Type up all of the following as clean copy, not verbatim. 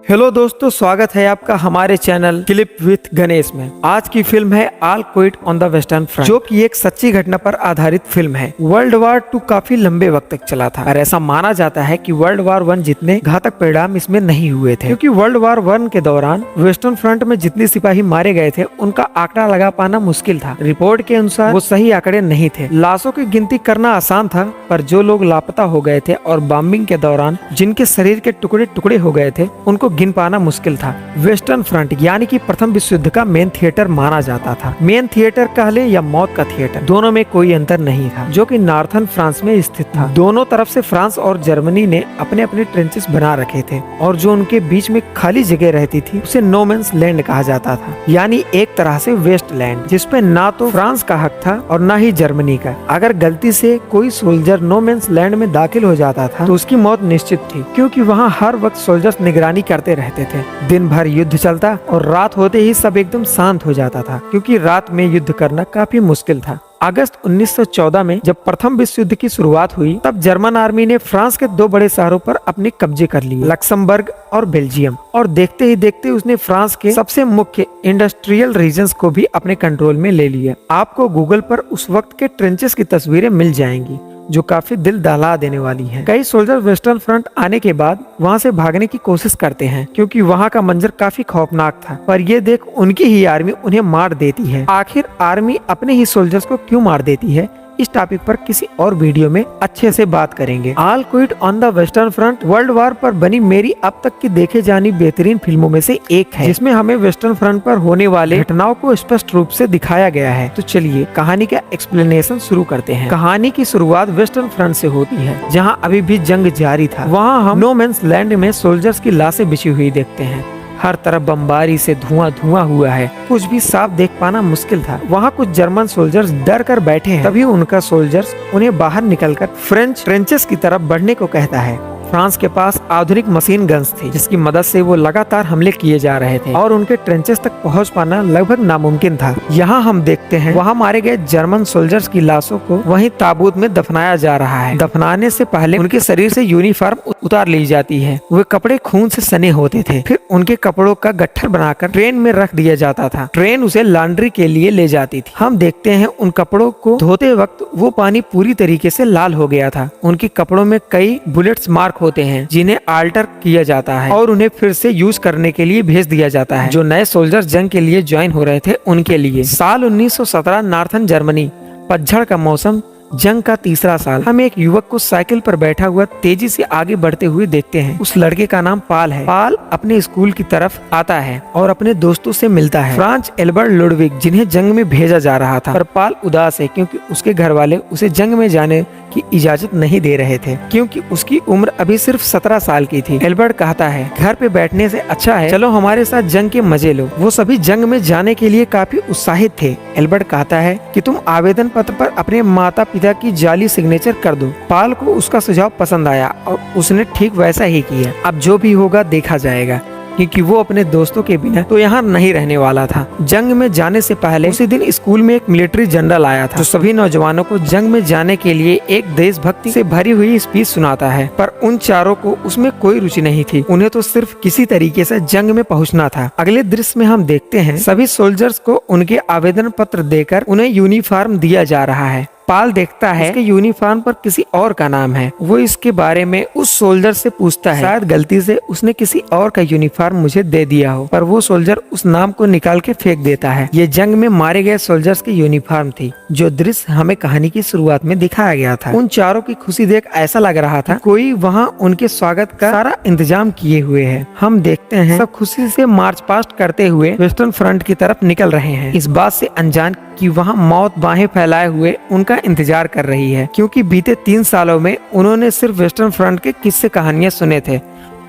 Hello दोस्तों, स्वागत है आपका हमारे चैनल क्लिप विथ गणेश में। आज की फिल्म है all quit on the western front, जो कि एक सच्ची घटना पर आधारित फिल्म है। वर्ल्ड वार 2 काफी लंबे वक्त तक चला था और ऐसा माना जाता है कि वर्ल्ड वार 1 जितने घातक परिणाम इसमें नहीं हुए थे, क्योंकि वर्ल्ड वार 1 के दौरान वेस्टर्न फ्रंट में जितने सिपाही मारे गए थे उनका आंकड़ा लगा पाना मुश्किल था। रिपोर्ट के अनुसार वो सही आंकड़े नहीं थे। लाशों की गिनती करना आसान था, पर जो लोग लापता हो गए थे और बॉम्बिंग के दौरान जिनके शरीर के टुकड़े टुकड़े हो गए थे उनको गिन पाना मुश्किल था। वेस्टर्न फ्रंट यानी कि प्रथम विश्व युद्ध का मेन थिएटर माना जाता था। मेन थिएटर कह ले या मौत का थिएटर, दोनों में कोई अंतर नहीं था, जो कि नॉर्थर्न फ्रांस में स्थित था। दोनों तरफ से फ्रांस और जर्मनी ने अपने अपने ट्रेंचेस बना रखे थे और जो उनके बीच में खाली जगह रहती थी उसे नो मैंस लैंड कहा जाता था, यानी एक तरह से वेस्ट लैंड, जिसपे ना तो फ्रांस का हक था और ना ही जर्मनी का। अगर गलती से कोई सोल्जर नो मैंस लैंड में दाखिल हो जाता था तो उसकी मौत निश्चित थी, क्योंकि वहाँ हर वक्त सोल्जर्स निगरानी करते रहते थे। दिन भर युद्ध चलता और रात होते ही सब एकदम शांत हो जाता था, क्योंकि रात में युद्ध करना काफी मुश्किल था। अगस्त 1914 में जब प्रथम विश्व युद्ध की शुरुआत हुई, तब जर्मन आर्मी ने फ्रांस के 2 बड़े शहरों पर अपने कब्जे कर लिए, लक्समबर्ग और बेल्जियम, और देखते ही देखते उसने फ्रांस के सबसे मुख्य इंडस्ट्रियल रीजन्स को भी अपने कंट्रोल में ले लिया। आपको गूगल पर उस वक्त के ट्रेंचेस की तस्वीरें मिल जाएंगी, जो काफी दिल दहला देने वाली हैं। कई सोल्जर वेस्टर्न फ्रंट आने के बाद वहां से भागने की कोशिश करते हैं, क्योंकि वहां का मंजर काफी खौफनाक था, पर ये देख उनकी ही आर्मी उन्हें मार देती है। आखिर आर्मी अपने ही सोल्जर्स को क्यों मार देती है, इस टॉपिक पर किसी और वीडियो में अच्छे से बात करेंगे। All quit on the western front world war पर बनी मेरी अब तक की देखे जानी बेहतरीन फिल्मों में से एक है, जिसमें हमें वेस्टर्न फ्रंट पर होने वाले घटनाओं को स्पष्ट रूप से दिखाया गया है। तो चलिए कहानी का एक्सप्लेनेशन शुरू करते हैं। कहानी की शुरुआत वेस्टर्न फ्रंट से होती है, जहाँ अभी भी जंग जारी था। वहाँ हम नो मैंस लैंड में सोल्जर्स की लाशें बिछी हुई देखते हैं। हर तरफ बमबारी से धुआं धुआं हुआ है, कुछ भी साफ देख पाना मुश्किल था। वहाँ कुछ जर्मन सोल्जर्स डर कर बैठे हैं। तभी उनका सोल्जर्स उन्हें बाहर निकलकर फ्रेंच ट्रेंचेस की तरफ बढ़ने को कहता है। फ्रांस के पास आधुनिक मशीन गन्स थी, जिसकी मदद से वो लगातार हमले किए जा रहे थे और उनके ट्रेंचेस तक पहुंच पाना लगभग नामुमकिन था। यहाँ हम देखते हैं वहाँ मारे गए जर्मन सोल्जर्स की लाशों को वहीं ताबूत में दफनाया जा रहा है। दफनाने से पहले उनके शरीर से यूनिफॉर्म उतार ली जाती है। वे कपड़े खून से सने होते थे। फिर उनके कपड़ों का गट्ठर बनाकर ट्रेन में रख दिया जाता था। ट्रेन उसे लॉन्ड्री के लिए ले जाती थी। हम देखते हैं उन कपड़ों को धोते वक्त वो पानी पूरी तरीके से लाल हो गया था। उनके कपड़ों में कई बुलेट्स मार्क होते हैं, जिन्हें आल्टर किया जाता है और उन्हें फिर से यूज करने के लिए भेज दिया जाता है, जो नए सोल्जर्स जंग के लिए ज्वाइन हो रहे थे उनके लिए। साल 1917, नॉर्थर्न जर्मनी, पतझड़ का मौसम, जंग का तीसरा साल। हम एक युवक को साइकिल पर बैठा हुआ तेजी से आगे बढ़ते हुए देखते हैं। उस लड़के का नाम पाल है। पाल अपने स्कूल की तरफ आता है और अपने दोस्तों से मिलता है, फ्रांच एल्बर्ट लुडविग, जिन्हें जंग में भेजा जा रहा था। पर पाल उदास है, क्योंकि उसके घर वाले उसे जंग में जाने की इजाजत नहीं दे रहे थे, क्योंकि उसकी उम्र अभी सिर्फ 17 साल की थी। एल्बर्ट कहता है, घर पे बैठने से अच्छा है चलो हमारे साथ जंग के मजे लो। वो सभी जंग में जाने के लिए काफी उत्साहित थे। एल्बर्ट कहता है कि तुम आवेदन पत्र पर अपने माता पिता की जाली सिग्नेचर कर दो। पाल को उसका सुझाव पसंद आया और उसने ठीक वैसा ही किया। अब जो भी होगा देखा जाएगा, क्योंकि वो अपने दोस्तों के बिना तो यहाँ नहीं रहने वाला था। जंग में जाने से पहले उसी दिन स्कूल में एक मिलिट्री जनरल आया था, जो सभी नौजवानों को जंग में जाने के लिए एक देशभक्ति से भरी हुई स्पीच सुनाता है। पर उन चारों को उसमें कोई रुचि नहीं थी। उन्हें तो सिर्फ किसी तरीके से जंग में पहुँचना था। अगले दृश्य में हम देखते हैं सभी सोल्जर्स को उनके आवेदन पत्र देकर उन्हें यूनिफॉर्म दिया जा रहा है। पाल देखता है इसके यूनिफॉर्म पर किसी और का नाम है। वो इसके बारे में उस सोल्जर से पूछता है, शायद गलती से उसने किसी और का यूनिफॉर्म मुझे दे दिया हो। पर वो सोल्जर उस नाम को निकाल के फेंक देता है। ये जंग में मारे गए सोल्जर्स की यूनिफॉर्म थी, जो दृश्य हमें कहानी की शुरुआत में दिखाया गया था। उन चारों की खुशी देख ऐसा लग रहा था कोई वहाँ उनके स्वागत का सारा इंतजाम किए हुए है। हम देखते हैं सब खुशी से मार्च पास्ट करते हुए वेस्टर्न फ्रंट की तरफ निकल रहे हैं, इस बात से अनजान कि वहाँ मौत बाहें फैलाए हुए उनका इंतजार कर रही है, क्योंकि बीते 3 सालों में उन्होंने सिर्फ वेस्टर्न फ्रंट के किस्से कहानियां सुने थे।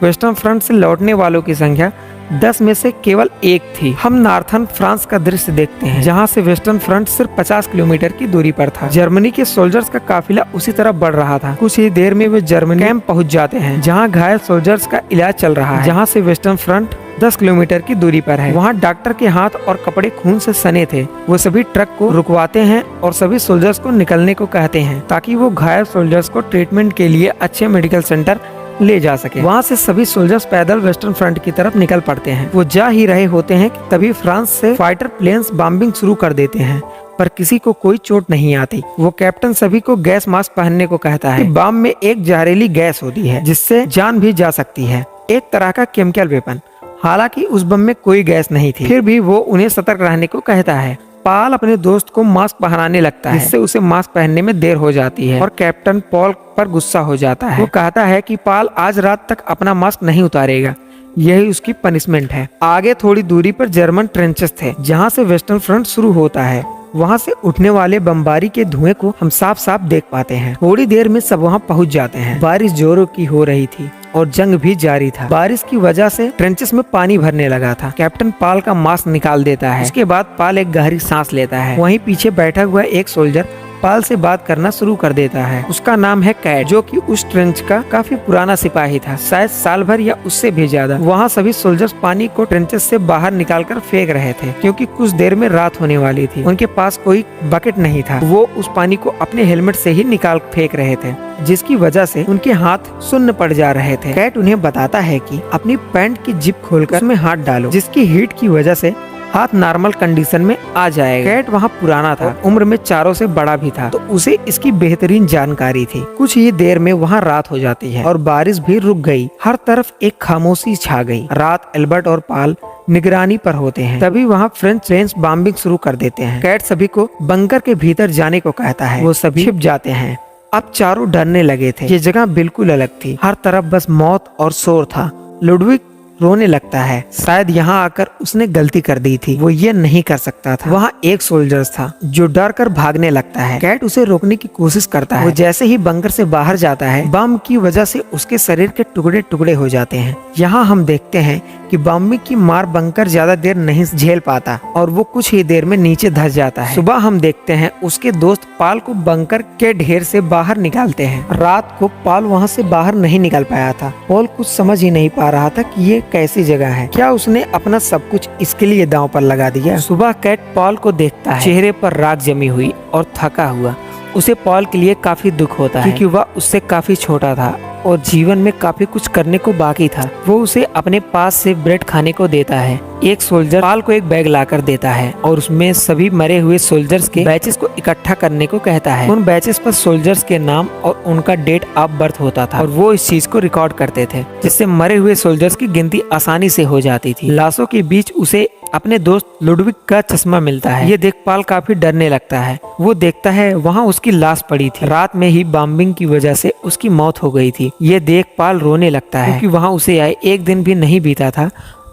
वेस्टर्न फ्रंट से लौटने वालों की संख्या 10 में से केवल 1 थी। हम नॉर्थर्न फ्रांस का दृश्य देखते हैं, जहां से वेस्टर्न फ्रंट सिर्फ 50 किलोमीटर की दूरी पर था। जर्मनी के सोल्जर्स का काफिला उसी तरफ बढ़ रहा था। कुछ ही देर में वे जर्मनी कैंप पहुंच जाते हैं, जहां घायल सोल्जर्स का इलाज चल रहा है, जहां से वेस्टर्न फ्रंट 10 किलोमीटर की दूरी पर है। वहाँ डॉक्टर के हाथ और कपड़े खून से सने थे। वो सभी ट्रक को रुकवाते हैं और सभी सोल्जर्स को निकलने को कहते हैं, ताकि वो घायल सोल्जर्स को ट्रीटमेंट के लिए अच्छे मेडिकल सेंटर ले जा सके। वहाँ से सभी सोल्जर्स पैदल वेस्टर्न फ्रंट की तरफ निकल पड़ते हैं। वो जा ही रहे होते हैं कि तभी फ्रांस से फाइटर प्लेन्स बॉम्बिंग शुरू कर देते हैं, पर किसी को कोई चोट नहीं आती। वो कैप्टन सभी को गैस मास्क पहनने को कहता है। बम में एक जहरीली गैस होती है जिससे जान भी जा सकती है, एक तरह का केमिकल वेपन। हालांकि उस बम में कोई गैस नहीं थी, फिर भी वो उन्हें सतर्क रहने को कहता है। पॉल अपने दोस्त को मास्क पहनाने लगता है, जिससे उसे मास्क पहनने में देर हो जाती है और कैप्टन पॉल पर गुस्सा हो जाता है। वो कहता है कि पॉल आज रात तक अपना मास्क नहीं उतारेगा, यही उसकी पनिशमेंट है। आगे थोड़ी दूरी पर जर्मन ट्रेंचेस थे, जहाँ से वेस्टर्न फ्रंट शुरू होता है। वहाँ से उठने वाले बमबारी के धुएं को हम साफ साफ देख पाते हैं। थोड़ी देर में सब वहाँ पहुँच जाते हैं। बारिश जोरों की हो रही थी और जंग भी जारी था। बारिश की वजह से ट्रेंचेस में पानी भरने लगा था। कैप्टन पॉल का मास्क निकाल देता है। उसके बाद पॉल एक गहरी सांस लेता है। वहीं पीछे बैठा हुआ एक सोल्जर पॉल से बात करना शुरू कर देता है। उसका नाम है कैट, जो कि उस ट्रेंच का काफी पुराना सिपाही था, शायद साल भर या उससे भी ज्यादा। वहाँ सभी सोल्जर्स पानी को ट्रेंचेस से बाहर निकालकर फेंक रहे थे, क्योंकि कुछ देर में रात होने वाली थी। उनके पास कोई बकेट नहीं था। वो उस पानी को अपने हेलमेट से ही निकाल फेंक रहे थे, जिसकी वजह से उनके हाथ सुन्न पड़ जा रहे थे। कैट उन्हें बताता है कि अपनी पैंट की जिप खोलकर उसमें हाथ डालो, जिसकी हीट की वजह से हाथ नॉर्मल कंडीशन में आ जाएगा। कैट वहाँ पुराना था, उम्र में चारों से बड़ा भी था, तो उसे इसकी बेहतरीन जानकारी थी। कुछ ही देर में वहाँ रात हो जाती है और बारिश भी रुक गई। हर तरफ एक खामोशी छा गई। रात एल्बर्ट और पॉल निगरानी पर होते हैं। तभी वहाँ फ्रेंच प्लेन्स बॉम्बिंग शुरू कर देते हैं। कैट सभी को बंकर के भीतर जाने को कहता है। वो सभी छिप जाते हैं। अब चारों डरने लगे थे। ये जगह बिल्कुल अलग थी, हर तरफ बस मौत और शोर था। लुडविग रोने लगता है। शायद यहाँ आकर उसने गलती कर दी थी, वो ये नहीं कर सकता था। वहाँ एक सोल्जर था जो डर कर भागने लगता है। कैट उसे रोकने की कोशिश करता है। वो जैसे ही बंकर से बाहर जाता है, बम की वजह से उसके शरीर के टुकड़े टुकड़े हो जाते हैं। यहाँ हम देखते हैं कि बम की मार बंकर ज्यादा देर नहीं झेल पाता और वो कुछ ही देर में नीचे धंस जाता है। सुबह हम देखते हैं उसके दोस्त पॉल को बंकर के ढेर से बाहर निकालते हैं। रात को पॉल वहाँ से बाहर नहीं निकल पाया था। पॉल कुछ समझ ही नहीं पा रहा था कि ये कैसी जगह है। क्या उसने अपना सब कुछ इसके लिए दांव पर लगा दिया? सुबह कैट पॉल को देखता है, चेहरे पर राख जमी हुई और थका हुआ। उसे पॉल के लिए काफी दुख होता है, क्योंकि वह उससे काफी छोटा था और जीवन में काफी कुछ करने को बाकी था। वो उसे अपने पास से ब्रेड खाने को देता है। एक सोल्जर पॉल को एक बैग लाकर देता है और उसमें सभी मरे हुए सोल्जर्स के बैचेस को इकट्ठा करने को कहता है। उन बैचेस पर सोल्जर्स के नाम और उनका डेट ऑफ बर्थ होता था और वो इस चीज को रिकॉर्ड करते थे, जिससे मरे हुए सोल्जर्स की गिनती आसानी से हो जाती थी। लाशों के बीच उसे अपने दोस्त लुडविग का चश्मा मिलता है। ये देख पॉल काफी डरने लगता है। वो देखता है वहाँ उसकी लाश पड़ी थी। रात में ही बॉम्बिंग की वजह से उसकी मौत हो गई थी। ये देख पॉल रोने लगता है, क्योंकि वहाँ उसे आए एक दिन भी नहीं बीता था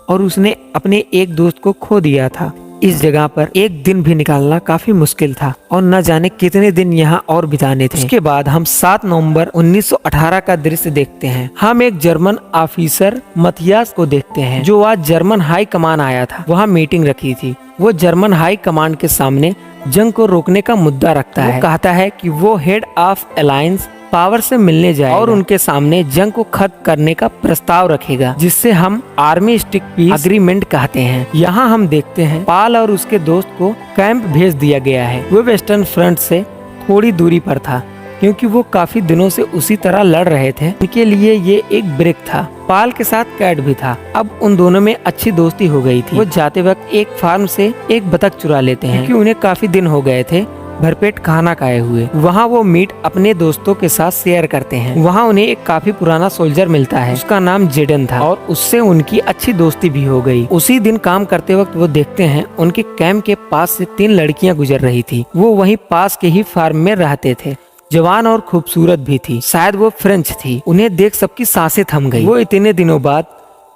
और उसने अपने एक दोस्त को खो दिया था। इस जगह पर एक दिन भी निकालना काफी मुश्किल था और न जाने कितने दिन यहाँ और बिताने थे। उसके बाद हम 7 नवंबर 1918 का दृश्य देखते हैं। हम एक जर्मन ऑफिसर मथियास को देखते हैं, जो आज जर्मन हाई कमान आया था। वहाँ मीटिंग रखी थी। वो जर्मन हाई कमांड के सामने जंग को रोकने का मुद्दा रखता है। कहता है कि वो हेड ऑफ अलायंस पावर से मिलने जाएगा और उनके सामने जंग को खत्म करने का प्रस्ताव रखेगा, जिससे हम आर्मी स्टिक पीस एग्रीमेंट कहते हैं। यहाँ हम देखते हैं पॉल और उसके दोस्त को कैंप भेज दिया गया है। वो वेस्टर्न फ्रंट से थोड़ी दूरी पर था, क्योंकि वो काफी दिनों से उसी तरह लड़ रहे थे। उनके लिए ये एक ब्रेक था। पॉल के साथ कैट भी था। अब उन दोनों में अच्छी दोस्ती हो गई थी। वो जाते वक्त एक फार्म से एक बतख चुरा लेते हैं, क्योंकि उन्हें काफी दिन हो गए थे भरपेट खाना खाए हुए। वहाँ वो मीट अपने दोस्तों के साथ शेयर करते हैं। वहाँ उन्हें एक काफी पुराना सोल्जर मिलता है। उसका नाम जेडन था और उससे उनकी अच्छी दोस्ती भी हो गई। उसी दिन काम करते वक्त वो देखते हैं उनके कैंप के पास से 3 लड़कियां गुजर रही थी। वो वहीं पास के ही फार्म में रहते थे। जवान और खूबसूरत भी थी। शायद वो फ्रेंच थी। उन्हें देख सबकी सांसें थम गई। वो इतने दिनों बाद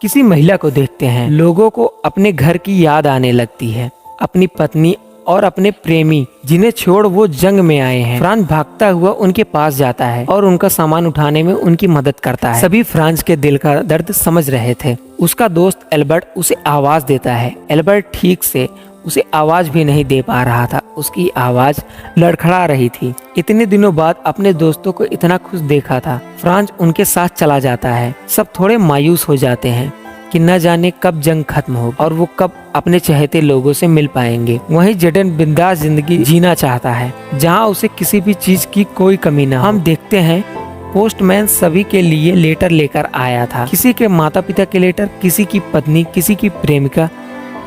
किसी महिला को देखते हैं। लोगों को अपने घर की याद आने लगती है, अपनी पत्नी और अपने प्रेमी, जिन्हें छोड़ वो जंग में आए हैं। फ्रांस भागता हुआ उनके पास जाता है और उनका सामान उठाने में उनकी मदद करता है। सभी फ्रांस के दिल का दर्द समझ रहे थे। उसका दोस्त एल्बर्ट उसे आवाज देता है। एल्बर्ट ठीक से उसे आवाज भी नहीं दे पा रहा था। उसकी आवाज लड़खड़ा रही थी। इतने दिनों बाद अपने दोस्तों को इतना खुश देखा था। फ्रांस उनके साथ चला जाता है। सब थोड़े मायूस हो जाते हैं कि न जाने कब जंग खत्म हो और वो कब अपने चाहते लोगों से मिल पाएंगे। वहीं जेडन बिंदास जिंदगी जीना चाहता है, जहां उसे किसी भी चीज की कोई कमी ना हो। हम देखते हैं पोस्टमैन सभी के लिए लेटर लेकर आया था। किसी के माता पिता के लेटर, किसी की पत्नी, किसी की प्रेमिका,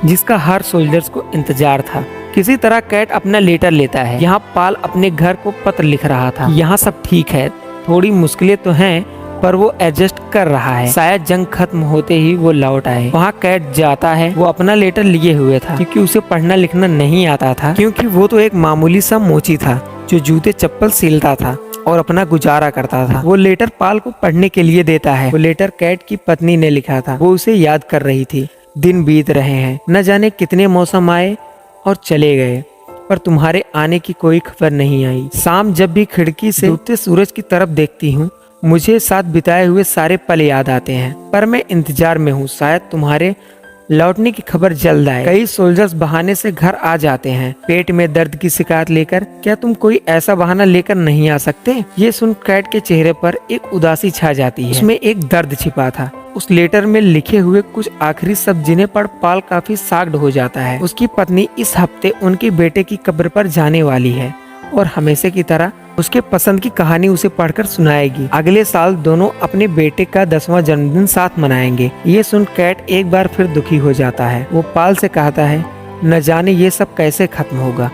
जिसका हर सोल्जर्स को इंतजार था। किसी तरह कैट अपना लेटर लेता है। यहाँ पाल अपने घर को पत्र लिख रहा था। यहाँ सब ठीक है, थोड़ी मुश्किलें तो हैं, पर वो एडजस्ट कर रहा है। शायद जंग खत्म होते ही वो लौट आए। वहाँ कैट जाता है। वो अपना लेटर लिए हुए था क्योंकि उसे पढ़ना लिखना नहीं आता था, क्योंकि वो तो एक मामूली सा मोची था जो जूते चप्पल सिलता था और अपना गुजारा करता था। वो लेटर पाल को पढ़ने के लिए देता है। वो लेटर कैट की पत्नी ने लिखा था। वो उसे याद कर रही थी। दिन बीत रहे हैं, न जाने कितने मौसम आए और चले गए, पर तुम्हारे आने की कोई खबर नहीं आई। शाम जब भी खिड़की से डूबते सूरज की तरफ देखती हूँ, मुझे साथ बिताए हुए सारे पल याद आते हैं, पर मैं इंतजार में हूँ। शायद तुम्हारे लौटने की खबर जल्द आए। कई सोल्जर्स बहाने से घर आ जाते हैं, पेट में दर्द की शिकायत लेकर। क्या तुम कोई ऐसा बहाना लेकर नहीं आ सकते? ये सुन कैट के चेहरे पर एक उदासी छा जाती है। उसमें एक दर्द छिपा था। उस लेटर में लिखे हुए कुछ आखिरी शब्द जिन्हें पढ़ पाल काफी शाक्ड हो जाता है। उसकी पत्नी इस हफ्ते उनके बेटे की कब्र पर जाने वाली है और हमेशा की तरह उसके पसंद की कहानी उसे पढ़कर सुनाएगी। अगले साल दोनों अपने बेटे का 10वां जन्मदिन साथ मनाएंगे। ये सुन कैट एक बार फिर दुखी हो जाता है। वो पाल से कहता है, न जाने ये सब कैसे खत्म होगा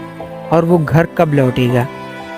और वो घर कब लौटेगा।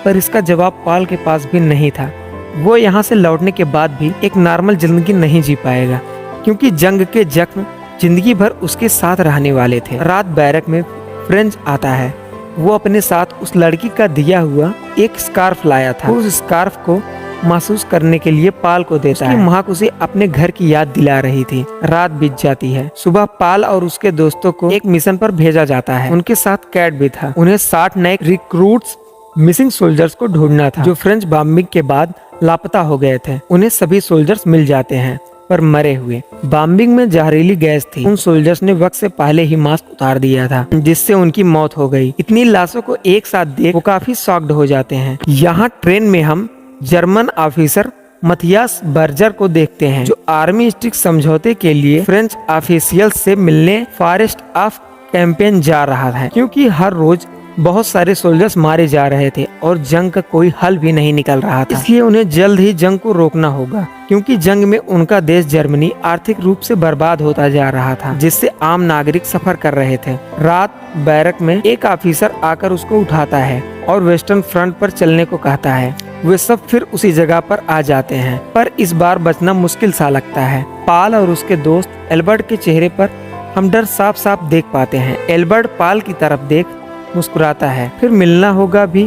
पर इसका जवाब पाल के पास भी नहीं था। वो यहाँ से लौटने के बाद भी एक नॉर्मल जिंदगी नहीं जी पाएगा, क्योंकि जंग के जख्म जिंदगी भर उसके साथ रहने वाले थे। रात बैरक में फ्रेंच आता है। वो अपने साथ उस लड़की का दिया हुआ एक स्कार्फ लाया था। उस स्कार्फ को महसूस करने के लिए पाल को देता है। महक उसे अपने घर की याद दिला रही थी। रात बीत जाती है। सुबह पाल और उसके दोस्तों को एक मिशन पर भेजा जाता है। उनके साथ कैट भी था। उन्हें 60 नए रिक्रूट्स मिसिंग सोल्जर्स को ढूंढना था, जो फ्रेंच बॉम्बिंग के बाद लापता हो गए थे। उन्हें सभी सोल्जर्स मिल जाते हैं, पर मरे हुए। बॉम्बिंग में जहरीली गैस थी। उन सोल्जर्स ने वक्त से पहले ही मास्क उतार दिया था, जिससे उनकी मौत हो गई। इतनी लाशों को एक साथ देख वो काफी शॉक्ड हो जाते हैं। यहाँ ट्रेन में हम जर्मन ऑफिसर मथियास बर्जर को देखते हैं, जो आर्मी स्ट्रिक समझौते के लिए फ्रेंच ऑफिशियल से मिलने फॉरेस्ट ऑफ कैंपेन जा रहा है, क्योंकि हर रोज बहुत सारे सोल्जर्स मारे जा रहे थे और जंग का कोई हल भी नहीं निकल रहा था। इसलिए उन्हें जल्द ही जंग को रोकना होगा, क्योंकि जंग में उनका देश जर्मनी आर्थिक रूप से बर्बाद होता जा रहा था, जिससे आम नागरिक सफर कर रहे थे। रात बैरक में एक ऑफिसर आकर उसको उठाता है और वेस्टर्न फ्रंट पर चलने को कहता है। वे सब फिर उसी जगह पर आ जाते हैं, पर इस बार बचना मुश्किल सा लगता है। पाल और उसके दोस्त एल्बर्ट के चेहरे पर हम डर साफ साफ देख पाते हैं। एल्बर्ट पाल की तरफ देख मुस्कुराता है। फिर मिलना होगा भी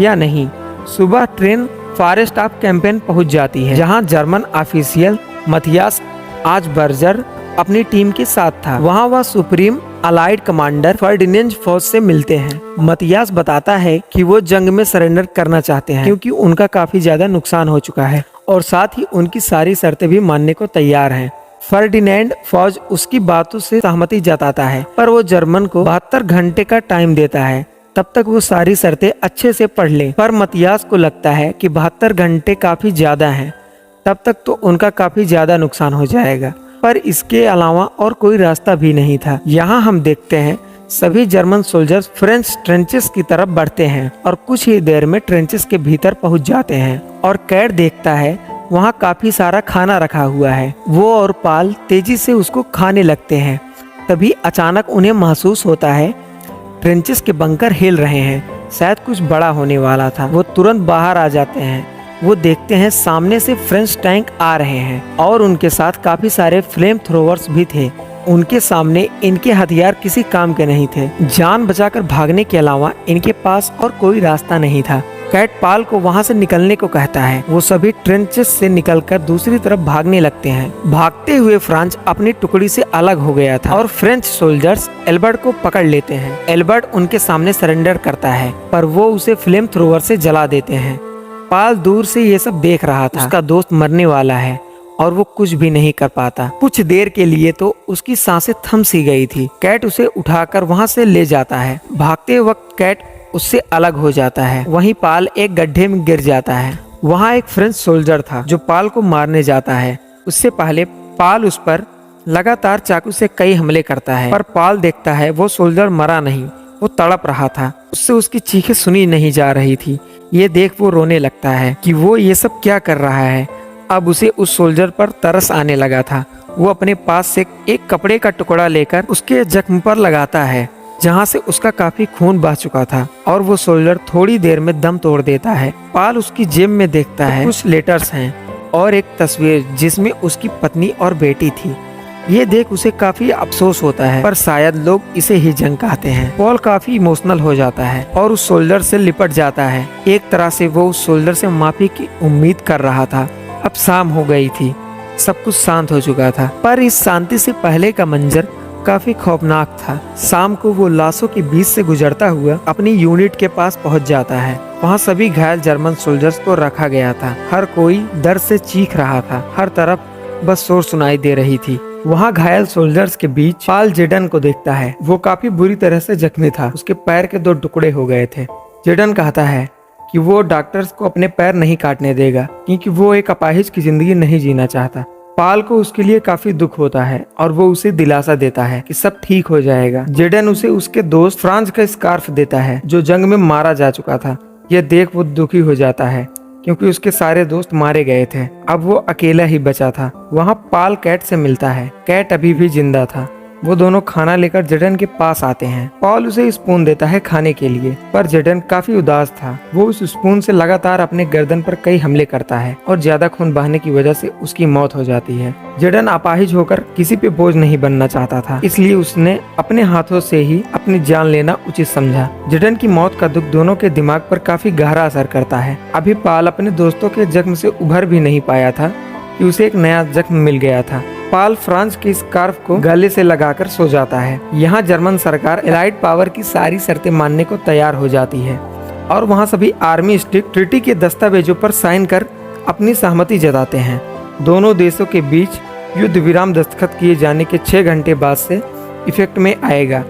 या नहीं। सुबह ट्रेन फॉरेस्ट ऑफ कैंपेन पहुंच जाती है, जहां जर्मन ऑफिशियल मथियास आज बर्जर अपनी टीम के साथ था। वहां वह सुप्रीम अलाइड कमांडर फर्डिनेंड फौज से मिलते हैं। मथियास बताता है कि वो जंग में सरेंडर करना चाहते हैं, क्योंकि उनका काफी ज्यादा नुकसान हो चुका है और साथ ही उनकी सारी शर्तें भी मानने को तैयार हैं। फर्डिनेंड फौज उसकी बातों से सहमति जताता है, पर वो जर्मन को 72 घंटे का टाइम देता है, तब तक वो सारी शर्तें अच्छे से पढ़ ले। पर मथियास को लगता है कि 72 घंटे काफी ज्यादा हैं, तब तक तो उनका काफी ज्यादा नुकसान हो जाएगा। पर इसके अलावा और कोई रास्ता भी नहीं था। यहाँ हम देखते हैं सभी जर्मन सोल्जर्स फ्रेंच ट्रेंचेस की तरफ बढ़ते हैं और कुछ ही देर में ट्रेंचेस के भीतर पहुँच जाते हैं। और कैट देखता है वहाँ काफी सारा खाना रखा हुआ है। वो और पाल तेजी से उसको खाने लगते हैं। तभी अचानक उन्हें महसूस होता है ट्रेंचेस के बंकर हिल रहे हैं, शायद कुछ बड़ा होने वाला था। वो तुरंत बाहर आ जाते हैं। वो देखते हैं सामने से फ्रेंच टैंक आ रहे हैं और उनके साथ काफी सारे फ्लेम थ्रोवर्स भी थे। उनके सामने इनके हथियार किसी काम के नहीं थे। जान बचाकर भागने के अलावा इनके पास और कोई रास्ता नहीं था। कैट पाल को वहां से निकलने को कहता है। वो सभी ट्रेंचेस से निकलकर दूसरी तरफ भागने लगते हैं। भागते हुए फ्रांच अपनी टुकड़ी से अलग हो गया था और फ्रेंच सोल्जर्स एल्बर्ट को पकड़ लेते हैं। एल्बर्ट उनके सामने सरेंडर करता है, पर वो उसे फ्लेम थ्रोवर से जला देते हैं। पाल दूर से ये सब देख रहा था। उसका दोस्त मरने वाला है और वो कुछ भी नहीं कर पाता। कुछ देर के लिए तो उसकी सांसें थम सी गई थी। कैट उसे उठाकर वहाँ से ले जाता है। भागते वक्त कैट उससे अलग हो जाता है। वहीं पाल एक गड्ढे में गिर जाता है। वहाँ एक फ्रेंच सोल्जर था जो पाल को मारने जाता है। उससे पहले पाल उस पर लगातार चाकू से कई हमले करता है, पर पाल देखता है वो सोल्जर मरा नहीं, वो तड़प रहा था। उससे उसकी चीखें सुनी नहीं जा रही थी। ये देख वो रोने लगता है कि वो ये सब क्या कर रहा है। अब उसे उस सोल्जर पर तरस आने लगा था। वो अपने पास से एक कपड़े का टुकड़ा लेकर उसके जख्म पर लगाता है, जहाँ से उसका काफी खून बह चुका था, और वो सोल्जर थोड़ी देर में दम तोड़ देता है। पाल उसकी जेब में देखता है कुछ लेटर्स हैं और एक तस्वीर जिसमें उसकी पत्नी और बेटी थी। ये देख उसे काफी अफसोस होता है, पर शायद लोग इसे ही जंग कहते हैं। पॉल काफी इमोशनल हो जाता है और उस सोल्जर से लिपट जाता है। एक तरह से वो उस सोल्जर से माफी की उम्मीद कर रहा था। अब शाम हो गई थी, सब कुछ शांत हो चुका था, पर इस शांति से पहले का मंजर काफी खौफनाक था। शाम को वो लाशों के बीच से गुजरता हुआ अपनी यूनिट के पास पहुंच जाता है। वहाँ सभी घायल जर्मन सोल्जर्स को रखा गया था। हर कोई दर्द से चीख रहा था, हर तरफ बस शोर सुनाई दे रही थी। वहाँ घायल सोल्जर्स के बीच पाल जेडन को देखता है। वो काफी बुरी तरह से जख्मी था, उसके पैर के 2 टुकड़े हो गए थे। जेडन कहता है कि वो डॉक्टर्स को अपने पैर नहीं काटने देगा, क्योंकि वो एक अपाहिज की जिंदगी नहीं जीना चाहता। पाल को उसके लिए काफी दुख होता है और वो उसे दिलासा देता है कि सब ठीक हो जाएगा। जेडन उसे उसके दोस्त फ्रांज का स्कार्फ देता है, जो जंग में मारा जा चुका था। यह देख वो दुखी हो जाता है, क्योंकि उसके सारे दोस्त मारे गए थे। अब वो अकेला ही बचा था। वहाँ पाल कैट से मिलता है। कैट अभी भी जिंदा था। वो दोनों खाना लेकर जेडन के पास आते हैं। पॉल उसे स्पून देता है खाने के लिए, पर जेडन काफी उदास था। वो उस स्पून से लगातार अपने गर्दन पर कई हमले करता है और ज्यादा खून बहने की वजह से उसकी मौत हो जाती है। जेडन अपाहिज होकर किसी पे बोझ नहीं बनना चाहता था, इसलिए उसने अपने हाथों से ही अपनी जान लेना उचित समझा। जेडन की मौत का दुख दोनों के दिमाग पर काफी गहरा असर करता है। अभी पाल अपने दोस्तों के जख्म से उभर भी नहीं पाया था कि उसे एक नया जख्म मिल गया था। पाल फ्रांस के स्कार्फ को गले से लगाकर सो जाता है। यहाँ जर्मन सरकार एलाइड पावर की सारी शर्तें मानने को तैयार हो जाती है और वहाँ सभी आर्मी स्टिक ट्रीटी के दस्तावेजों पर साइन कर अपनी सहमति जताते हैं। दोनों देशों के बीच युद्ध विराम दस्तखत किए जाने के 6 घंटे बाद से इफेक्ट में आएगा,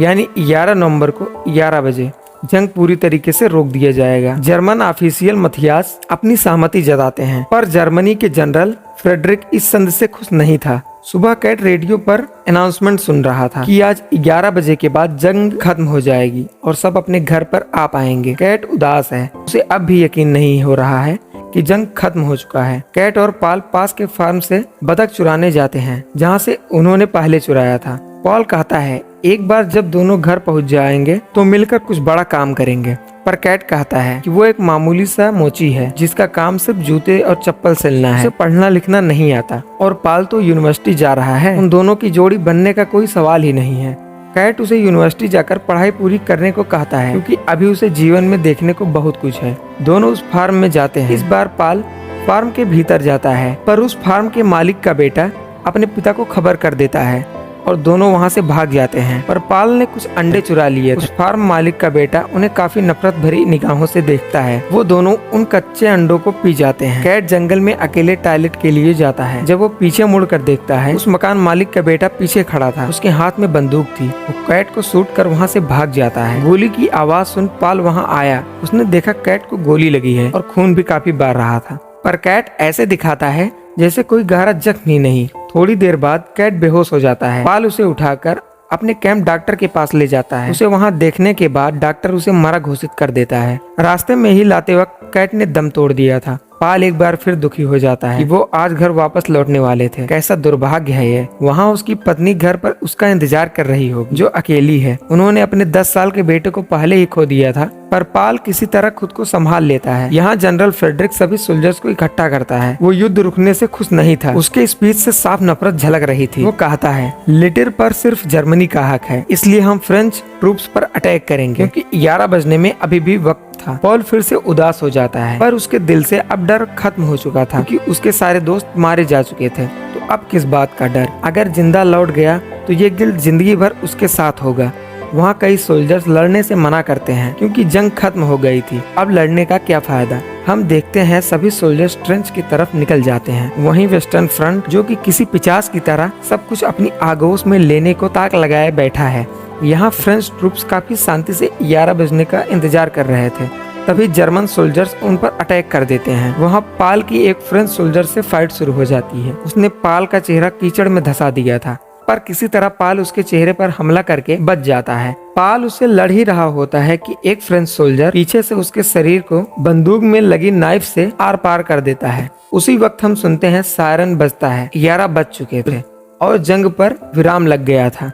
यानी 11 नवंबर को 11 बजे जंग पूरी तरीके से रोक दिया जाएगा। जर्मन ऑफिशियल मथियास अपनी सहमति जताते हैं, पर जर्मनी के जनरल फ्रेडरिक इस संदेश से खुश नहीं था। सुबह कैट रेडियो पर अनाउंसमेंट सुन रहा था कि आज 11 बजे के बाद जंग खत्म हो जाएगी और सब अपने घर पर आ पाएंगे। कैट उदास है, उसे अब भी यकीन नहीं हो रहा है कि जंग खत्म हो चुका है। कैट और पाल पास के फार्म से बतख चुराने जाते हैं, जहाँ से उन्होंने पहले चुराया था। पॉल कहता है एक बार जब दोनों घर पहुंच जाएंगे तो मिलकर कुछ बड़ा काम करेंगे, पर कैट कहता है कि वो एक मामूली सा मोची है जिसका काम सिर्फ जूते और चप्पल सिलना है, उसे पढ़ना लिखना नहीं आता, और पाल तो यूनिवर्सिटी जा रहा है। उन दोनों की जोड़ी बनने का कोई सवाल ही नहीं है। कैट उसे यूनिवर्सिटी जाकर पढ़ाई पूरी करने को कहता है, क्योंकि अभी उसे जीवन में देखने को बहुत कुछ है। दोनों उस फार्म में जाते हैं। इस बार पाल फार्म के भीतर जाता है, पर उस फार्म के मालिक का बेटा अपने पिता को खबर कर देता है और दोनों वहां से भाग जाते हैं। पर पाल ने कुछ अंडे चुरा लिए। उस फार्म मालिक का बेटा उन्हें काफी नफरत भरी निगाहों से देखता है। वो दोनों उन कच्चे अंडों को पी जाते हैं। कैट जंगल में अकेले टॉयलेट के लिए जाता है। जब वो पीछे मुड़कर देखता है, उस मकान मालिक का बेटा पीछे खड़ा था, उसके हाथ में बंदूक थी। वो कैट को शूट कर वहाँ से भाग जाता है। गोली की आवाज सुन पाल वहाँ आया। उसने देखा कैट को गोली लगी है और खून भी काफी बह रहा था, पर कैट ऐसे दिखाता है जैसे कोई गहरा जख्म ही नहीं। थोड़ी देर बाद कैट बेहोश हो जाता है। पाल उसे उठाकर अपने कैंप डॉक्टर के पास ले जाता है। उसे वहां देखने के बाद डॉक्टर उसे मरा घोषित कर देता है। रास्ते में ही लाते वक्त कैट ने दम तोड़ दिया था। पाल एक बार फिर दुखी हो जाता है कि वो आज घर वापस लौटने वाले थे। कैसा दुर्भाग्य है ये। वहाँ उसकी पत्नी घर पर उसका इंतजार कर रही होगी, जो अकेली है। उन्होंने अपने 10 साल के बेटे को पहले ही खो दिया था, पर पाल किसी तरह खुद को संभाल लेता है। यहाँ जनरल फ्रेडरिक सभी सोल्जर्स को इकट्ठा करता है। वो युद्ध रुकने से खुश नहीं था। उसके स्पीच से साफ नफरत झलक रही थी। वो कहता है लिटर पर सिर्फ जर्मनी का हक है, इसलिए हम फ्रेंच ट्रूप्स पर अटैक करेंगे, क्योंकि 11 बजने में अभी भी वक्त था। पॉल फिर से उदास हो जाता है, पर उसके दिल से अब डर खत्म हो चुका था, क्योंकि उसके सारे दोस्त मारे जा चुके थे। तो अब किस बात का डर। अगर जिंदा लौट गया तो ये गिल्ट जिंदगी भर उसके साथ होगा। वहाँ कई सोल्जर्स लड़ने से मना करते हैं, क्योंकि जंग खत्म हो गई थी। अब लड़ने का क्या फायदा। हम देखते हैं सभी सोल्जर्स ट्रेंच की तरफ निकल जाते हैं। वहीं वेस्टर्न फ्रंट, जो कि किसी पिचास की तरह सब कुछ अपनी आगोश में लेने को ताक लगाए बैठा है। यहाँ फ्रेंच ट्रूप्स काफी शांति से 11 बजने का इंतजार कर रहे थे। तभी जर्मन सोल्जर्स उन पर अटैक कर देते हैं। वहाँ पाल की एक फ्रेंच सोल्जर से फाइट शुरू हो जाती है। उसने पाल का चेहरा कीचड़ में धंसा दिया था, पर किसी तरह पाल उसके चेहरे पर हमला करके बच जाता है। पाल उससे लड़ ही रहा होता है कि एक फ्रेंच सोल्जर पीछे से उसके शरीर को बंदूक में लगी नाइफ से आर पार कर देता है। उसी वक्त हम सुनते हैं सायरन बजता है। 11 बज चुके थे और जंग पर विराम लग गया था।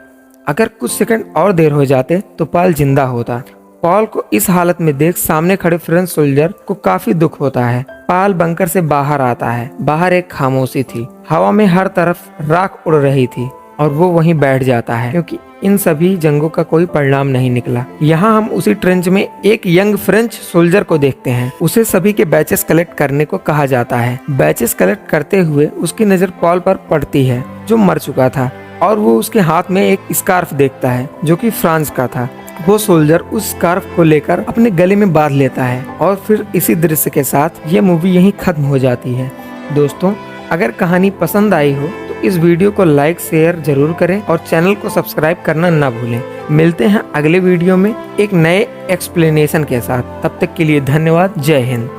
अगर कुछ सेकंड और देर हो जाते तो पाल जिंदा होता। पॉल को इस हालत में देख सामने खड़े फ्रेंच सोल्जर को काफी दुख होता है। पाल बंकर से बाहर आता है। बाहर एक खामोशी थी। हवा में हर तरफ राख उड़ रही थी और वो वहीं बैठ जाता है क्योंकि इन सभी जंगों का कोई परिणाम नहीं निकला। यहाँ हम उसी ट्रेंच में एक यंग फ्रेंच सोल्जर को देखते हैं। उसे सभी के बैचेस कलेक्ट करने को कहा जाता है। बैचेस कलेक्ट करते हुए उसकी नजर पॉल पर पड़ती है जो मर चुका था और वो उसके हाथ में एक स्कार्फ देखता है जो कि फ्रांस का था। वो सोल्जर उस स्कार्फ को लेकर अपने गले में बांध लेता है और फिर इसी दृश्य के साथ ये मूवी यहीं खत्म हो जाती है। दोस्तों, अगर कहानी पसंद आई हो तो इस वीडियो को लाइक शेयर जरूर करें और चैनल को सब्सक्राइब करना ना भूलें। मिलते हैं अगले वीडियो में एक नए एक्सप्लेनेशन के साथ। तब तक के लिए धन्यवाद। जय हिंद।